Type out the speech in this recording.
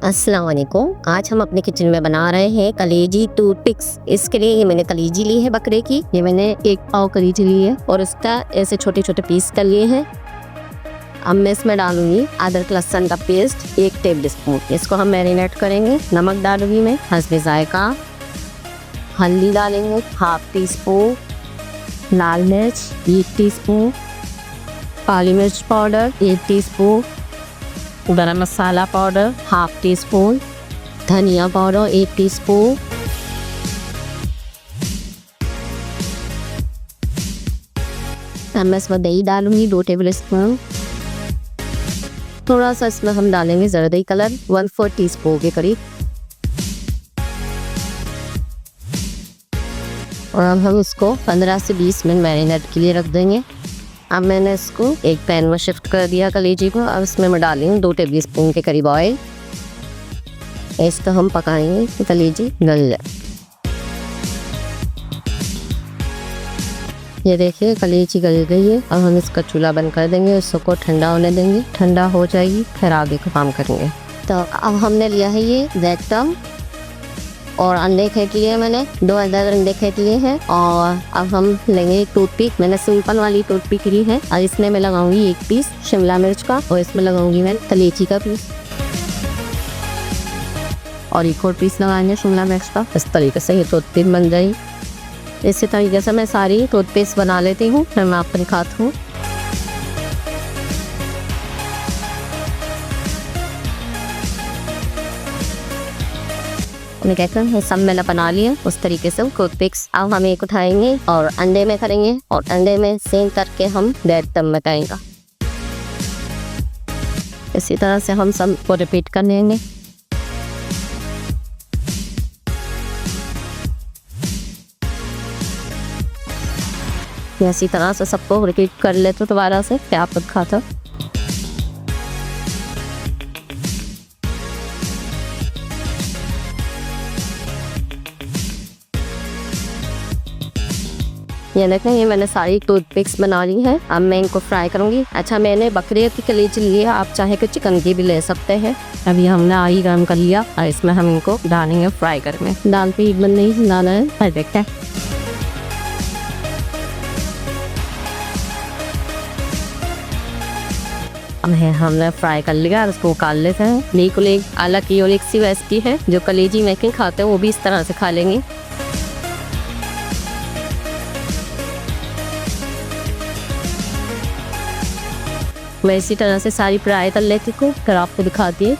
अस्सलाम वालेकुम। आज हम अपने किचन में बना रहे हैं कलेजी टूथपिक्स। इसके लिए ये मैंने कलेजी ली है बकरे की। ये मैंने 1 पाव कलेजी ली है और उसका ऐसे छोटे छोटे पीस कर लिए हैं। अब मैं इसमें डालूंगी अदरक लहसुन का पेस्ट 1 टेबल स्पून। इसको हम मैरिनेट करेंगे। नमक डालूंगी मैं हस्बे जायका। हल्दी डालेंगे 1/2 टीस्पून। लाल मिर्च 1 टीस्पून। काली मिर्च पाउडर 1 टीस्पून। गरम मसाला पाउडर 1/2 टीस्पून। धनिया पाउडर 1 टीस्पून। अब मैं इसमें दही डालूंगी 2 टेबल स्पून। थोड़ा सा इसमें हम डालेंगे जर्दी कलर 1/4 टीस्पून के करीब। और अब हम इसको 15 से 20 मिनट मैरिनेट के लिए रख देंगे। अब मैंने इसको एक पैन में शिफ्ट कर दिया कलेजी को। अब इसमें मैं डालेंगे 2 टेबल स्पून के करीब ऑयल। इसको हम पकाएंगे कि कलेजी गल जाए। ये देखिए कलेजी गल गई है। अब हम इसका चूल्हा बंद कर देंगे। इसको ठंडा होने देंगे। ठंडा हो जाएगी फिर आगे का काम करेंगे। तो अब हमने लिया है ये ब्रेड क्रम्ब और अंडे फेंट लिए मैंने 2 अंडे फेंट लिए हैं। और अब हम लेंगे टूथपिक। मैंने सिंपल वाली टूथपिक ली है और इसमें मैं लगाऊंगी 1 पीस शिमला मिर्च का और इसमें लगाऊंगी मैं कलेजी का पीस और 1 और पीस लगाएंगे शिमला मिर्च का। इस तरीके से ये टूथपिक बन जाएगी। इसी तरीके से मैं सारी टूथपेस्ट बना लेती हूँ फिर मैं आपको दिखाती हूँ। मैं कहता हूँ सब मैंने बना लिया उस तरीके से टूथपिक्स। अब हम एक उठाएंगे और अंडे में करेंगे और अंडे में सेम करके हम ब्रेड क्रम्ब बताएंगे। इसी तरह से हम सब को रिपीट कर लेंगे। इसी तरह से सबको रिपीट कर लेते दोबारा से क्या आप खाता। ये देखें ये मैंने सारी टूथपिक्स बना ली है। अब मैं इनको फ्राई करूंगी। अच्छा मैंने बकरे की कलेजी ली है, आप चाहे कि चिकन की भी ले सकते हैं। अभी हमने ऑयल गर्म कर लिया और इसमें हम इनको डालेंगे फ्राई करने। डालते ही बंद नहीं डालना है। देखते हैं अब है हमने फ्राई कर लिया। उसको उकाल लेते हैं। बिल्कुल एक अलग की और एक सी रेसिपी है जो कलेजी मेकिंग खाते हैं वो भी इस तरह से खा लेंगे। मैं इसी तरह से सारी फ्राई कर लेती हूँ फिर आपको दिखाती है।